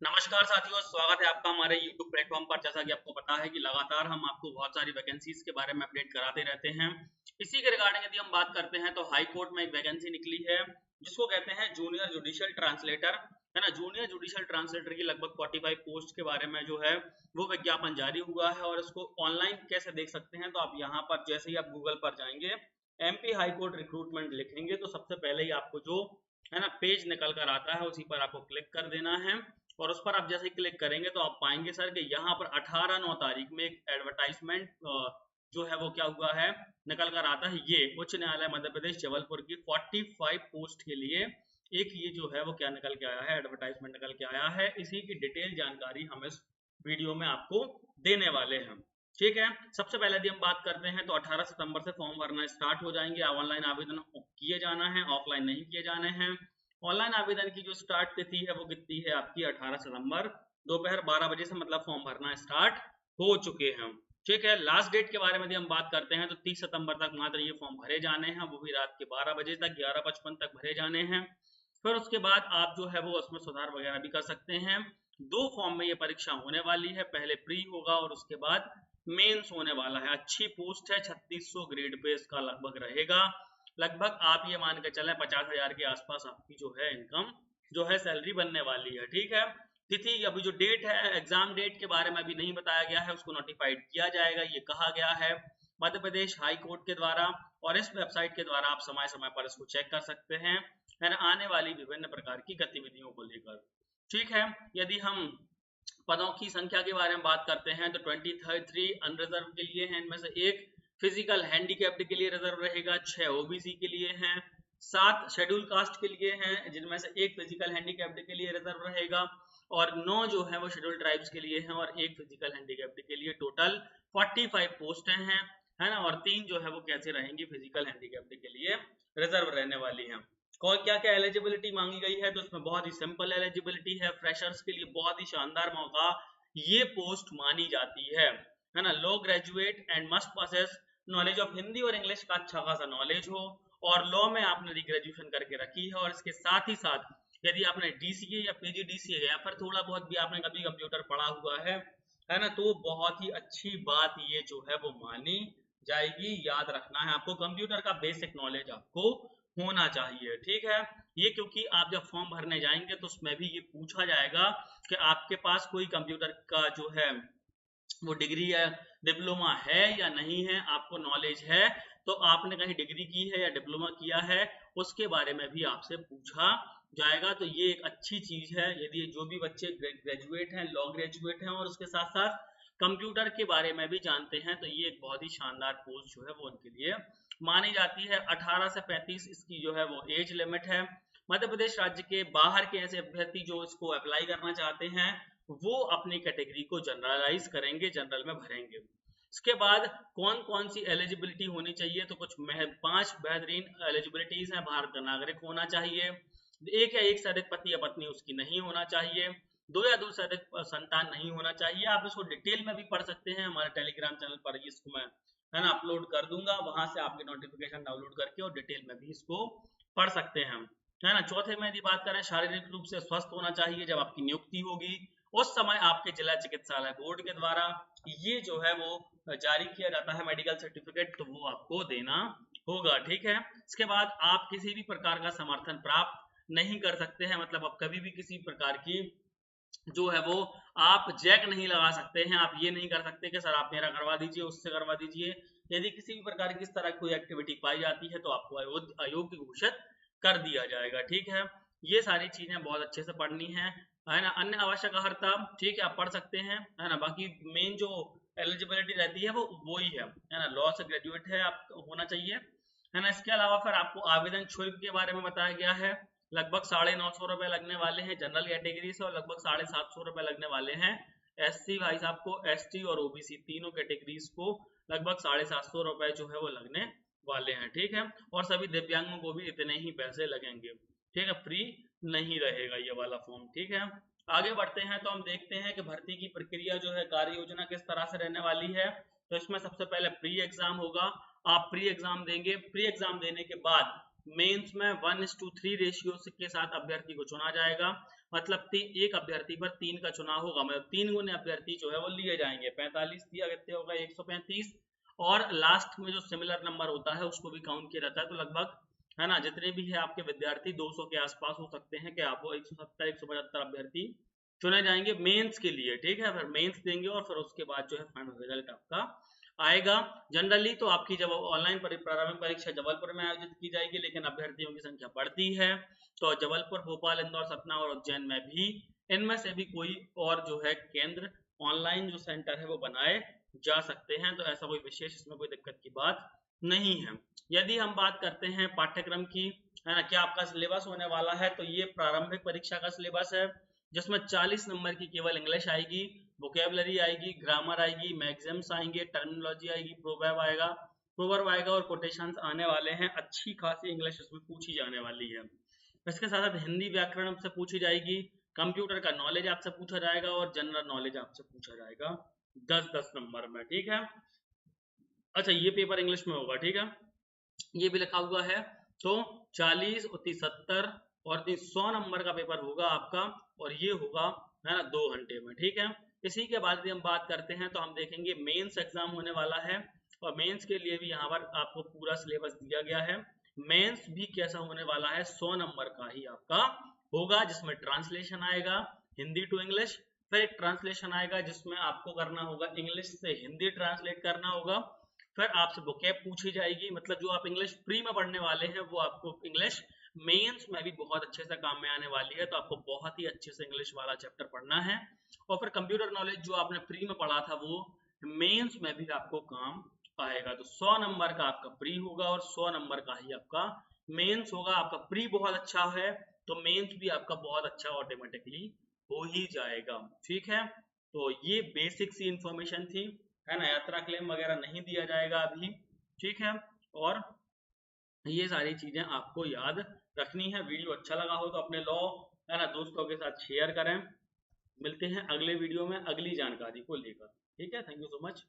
नमस्कार साथियों, स्वागत है आपका हमारे YouTube प्लेटफॉर्म पर। जैसा कि आपको पता है कि लगातार हम आपको बहुत सारी वैकेंसीज के बारे में अपडेट कराते रहते हैं। इसी के रिगार्डिंग यदि हम बात करते हैं तो हाई कोर्ट में एक वैकेंसी निकली है जिसको कहते हैं जूनियर जुडिशियल ट्रांसलेटर, है ना। जूनियर जुडिशियल ट्रांसलेटर की लगभग 45 पोस्ट के बारे में जो है वो विज्ञापन जारी हुआ है। और इसको ऑनलाइन कैसे देख सकते हैं, तो आप यहाँ पर जैसे ही आप गूगल पर जाएंगे MP हाई कोर्ट रिक्रूटमेंट लिखेंगे तो सबसे पहले ही आपको जो है ना पेज निकल कर आता है उसी पर आपको क्लिक कर देना है। और उस पर आप जैसे ही क्लिक करेंगे तो आप पाएंगे सर कि यहाँ पर 18/9 तारीख में एक एडवर्टाइजमेंट जो है वो क्या हुआ है, निकल कर आता है। ये उच्च न्यायालय मध्य प्रदेश जबलपुर की 45 पोस्ट के लिए एक ये जो है वो क्या निकल के आया है, एडवर्टाइजमेंट निकल के आया है। इसी की डिटेल जानकारी हम इस वीडियो में आपको देने वाले हैं। ठीक है, सबसे पहले यदि हम बात करते हैं तो 18 सितंबर से फॉर्म भरना स्टार्ट हो जाएंगे। ऑनलाइन आवेदन किए जाना है, ऑफलाइन नहीं किए जाने हैं। ऑनलाइन आवेदन की जो स्टार्ट तिथि है वो कितनी है आपकी, 18 सितंबर दोपहर 12 बजे से मतलब फॉर्म भरना स्टार्ट हो चुके हैं। ठीक है, लास्ट डेट के बारे में यदि हम बात करते हैं तो 30 सितंबर तक मात्र ये फॉर्म भरे जाने हैं, वो भी रात के 12 बजे तक, 11:55 तक भरे जाने हैं। फिर उसके बाद आप जो है वो उसमें सुधार वगैरह भी कर सकते हैं। 2 फॉर्म में ये परीक्षा होने वाली है, पहले प्री होगा और उसके बाद मेंस होने वाला है। अच्छी पोस्ट है, 3600 ग्रेड पे इसका लगभग रहेगा। लगभग आप ये मान के चलें 50,000 के आसपास आपकी जो है इनकम जो है सैलरी बनने वाली है। ठीक है, तिथि अभी जो डेट है, एग्जाम डेट के बारे में अभी नहीं बताया गया है, उसको नोटिफाइड किया जाएगा ये कहा गया है मध्य प्रदेश हाई कोर्ट के द्वारा। और इस वेबसाइट के द्वारा आप समय समय पर इसको चेक कर सकते हैं, है ना, आने वाली विभिन्न प्रकार की गतिविधियों को लेकर। ठीक है, यदि हम पदों की संख्या के बारे में बात करते हैं तो 23 अनरिजर्व के लिए हैं, इनमें से एक फिजिकल हैंडीकैप्ड के लिए रिजर्व रहेगा, 6 ओबीसी के लिए हैं, 7 शेड्यूल कास्ट के लिए हैं जिनमें से एक फिजिकल हैंडीकैप्ड के लिए रिजर्व रहेगा, और 9 जो है वो शेड्यूल ट्राइब्स के लिए हैं और एक फिजिकल हैंडीकैप्ड के लिए। टोटल 45 पोस्टें हैं, है ना। और 3 जो है वो कैसे रहेंगी, फिजिकल हैंडीकैप्ड के लिए रिजर्व रहने वाली हैं। कौन क्या क्या एलिजिबिलिटी मांगी गई है, तो इसमें बहुत ही सिंपल एलिजिबिलिटी है। फ्रेशर्स के लिए बहुत ही शानदार मौका ये पोस्ट मानी जाती है ना। Law graduate and must possess knowledge of Hindi और इंग्लिश का अच्छा खासा नॉलेज हो, और लॉ में आपने ग्रेजुएशन करके रखी है, और इसके साथ ही साथ यदि आपने DCA या PGDCA या फिर थोड़ा बहुत भी आपने कभी कंप्यूटर पढ़ा हुआ है ना, तो बहुत ही अच्छी बात ये जो है वो मानी जाएगी। याद रखना है आपको, कंप्यूटर का बेसिक नॉलेज आपको होना चाहिए। ठीक है, ये क्योंकि आप जब फॉर्म भरने जाएंगे तो उसमें भी ये पूछा जाएगा कि आपके पास कोई कंप्यूटर का जो है वो डिग्री या डिप्लोमा है या नहीं है, आपको नॉलेज है तो आपने कहीं डिग्री की है या डिप्लोमा किया है, उसके बारे में भी आपसे पूछा जाएगा। तो ये एक अच्छी चीज है, यदि जो भी बच्चे ग्रेजुएट हैं, लॉ ग्रेजुएट हैं और उसके साथ साथ कंप्यूटर के बारे में भी जानते हैं, तो ये एक बहुत ही शानदार पोस्ट जो है वो उनके लिए मानी जाती है। 18 से 35 इसकी जो है वो एज लिमिट है। मध्य प्रदेश राज्य के बाहर के ऐसे अभ्यर्थी जो इसको अप्लाई करना चाहते हैं वो अपनी कैटेगरी को जनरलाइज करेंगे, जनरल में भरेंगे। इसके बाद कौन कौन सी एलिजिबिलिटी होनी चाहिए, तो कुछ 5 बेहतरीन एलिजिबिलिटीज हैं। भारत का नागरिक होना चाहिए, एक या एक से अधिक पति या पत्नी उसकी नहीं होना चाहिए, 2 या 2 से अधिक संतान नहीं होना चाहिए। आप इसको डिटेल में भी पढ़ सकते हैं, हमारे टेलीग्राम चैनल पर इसको मैं है ना अपलोड कर दूंगा, वहां से आपके नोटिफिकेशन डाउनलोड करके और डिटेल में भी इसको पढ़ सकते हैं, है ना। चौथे में यदि बात करें, शारीरिक रूप से स्वस्थ होना चाहिए। जब आपकी नियुक्ति होगी उस समय आपके जिला चिकित्सालय बोर्ड के द्वारा ये जो है वो जारी किया जाता है मेडिकल सर्टिफिकेट, तो वो आपको देना होगा। ठीक है, इसके बाद आप किसी भी प्रकार का समर्थन प्राप्त नहीं कर सकते हैं, मतलब आप कभी भी किसी प्रकार की जो है वो आप जैक नहीं लगा सकते हैं। आप ये नहीं कर सकते कि सर आप मेरा करवा दीजिए, उससे करवा दीजिए। यदि किसी भी प्रकार की इस तरह कोई एक्टिविटी पाई जाती है तो आपको अयोग्य घोषित कर दिया जाएगा। ठीक है, ये सारी चीजें बहुत अच्छे से पढ़नी है ना। अन्य आवश्यक अर्हता, ठीक है, आप पढ़ सकते हैं, है ना। बाकी मेन जो एलिजिबिलिटी रहती है वो ही है ना। लॉ से ग्रेजुएट है आप होना चाहिए, है ना। इसके अलावा फिर आपको आवेदन शुल्क के बारे में बताया गया है। लगभग 950 रुपए लगने वाले हैं जनरल कैटेगरी से, और लगभग 750 रुपए लगने वाले हैं SC भाई साहब को, ST और OBC तीनों कैटेगरीज को लगभग 750 रुपए जो है वो लगने वाले हैं। ठीक है, और सभी दिव्यांगों को भी इतने ही पैसे लगेंगे। ठीक है, फ्री नहीं रहेगा ये वाला फॉर्म। ठीक है, आगे बढ़ते हैं तो हम देखते हैं कि भर्ती की प्रक्रिया जो है, कार्य योजना किस तरह से रहने वाली है। तो इसमें सबसे पहले प्री एग्जाम होगा, आप प्री एग्जाम देंगे। प्री एग्जाम देने के बाद मेंस में 1:3 रेशियो के साथ अभ्यर्थी को चुना जाएगा, मतलब एक अभ्यर्थी पर 3 का चुनाव होगा, मतलब 3 गुने अभ्यर्थी जो है वो लिए जाएंगे। 45 दिया कितने होगा 135, और लास्ट में जो सिमिलर नंबर होता है उसको भी काउंट किया जाता है। तो लगभग है ना जितने भी है आपके विद्यार्थी 200 के आसपास हो सकते हैं कि आपको 170 175 अभ्यर्थी चुने जाएंगे मेंस के लिए, ठीक है। फिर मेंस देंगे और फिर उसके बाद जो है फाइनल रिजल्ट आपका आएगा। जनरली तो आपकी जब ऑनलाइन प्रारंभिक परीक्षा जबलपुर में आयोजित की जाएगी, लेकिन अभ्यर्थियों की संख्या बढ़ती है तो जबलपुर, भोपाल, इंदौर, सतना और उज्जैन में भी इनमें से भी कोई और जो है केंद्र ऑनलाइन जो सेंटर है वो बनाए जा सकते हैं। तो ऐसा कोई विशेष इसमें कोई दिक्कत की बात नहीं है। यदि हम बात करते हैं पाठ्यक्रम की, है ना, क्या आपका सिलेबस होने वाला है, तो ये प्रारंभिक परीक्षा का सिलेबस है जिसमें 40 नंबर की केवल इंग्लिश आएगी, वोकेबलरी आएगी, ग्रामर आएगी, मैगजीम्स आएंगे, टर्मिनोलॉजी आएगी, प्रोवर्ब आएगा और कोटेशंस आने वाले हैं। अच्छी खासी इंग्लिश इसमें पूछी जाने वाली है। इसके साथ साथ हिंदी व्याकरण आपसे पूछी जाएगी, कंप्यूटर का नॉलेज आपसे पूछा जाएगा और जनरल नॉलेज आपसे पूछा जाएगा 10-10 नंबर में, ठीक है। अच्छा, ये पेपर इंग्लिश में होगा, ठीक है, ये भी लिखा हुआ है। तो 40 और 30 70 और 100 नंबर का पेपर होगा आपका, और ये होगा है ना 2 घंटे में, ठीक है। इसी के बाद हम बात करते हैं तो हम देखेंगे मेंस एग्जाम होने वाला है, और मेंस के लिए भी यहाँ पर आपको पूरा सिलेबस दिया गया है। मेंस भी कैसा होने वाला है, 100 नंबर का ही आपका होगा, जिसमें ट्रांसलेशन आएगा हिंदी टू इंग्लिश, फिर एक ट्रांसलेशन आएगा जिसमें आपको करना होगा इंग्लिश से हिंदी ट्रांसलेट करना होगा, फिर आपसे वोकैब पूछी जाएगी, मतलब जो आप इंग्लिश प्री में पढ़ने वाले हैं वो आपको इंग्लिश मेंस में भी बहुत अच्छे से काम में आने वाली है, तो आपको बहुत ही अच्छे से इंग्लिश वाला चैप्टर पढ़ना है। और फिर कंप्यूटर नॉलेज जो आपने प्री में पढ़ा था वो मेंस में भी आपको काम आएगा। तो 100 नंबर का आपका प्री होगा और 100 नंबर का ही आपका मेंस होगा। आपका प्री बहुत अच्छा है तो मेंस भी आपका बहुत अच्छा ऑटोमेटिकली हो ही जाएगा, ठीक है। तो ये बेसिक सी इंफॉर्मेशन थी, है ना। यात्रा क्लेम वगैरह नहीं दिया जाएगा अभी, ठीक है। और ये सारी चीजें आपको याद रखनी है। वीडियो अच्छा लगा हो तो अपने लॉ, है ना, दोस्तों के साथ शेयर करें। मिलते हैं अगले वीडियो में अगली जानकारी को लेकर, ठीक है। Thank you so much.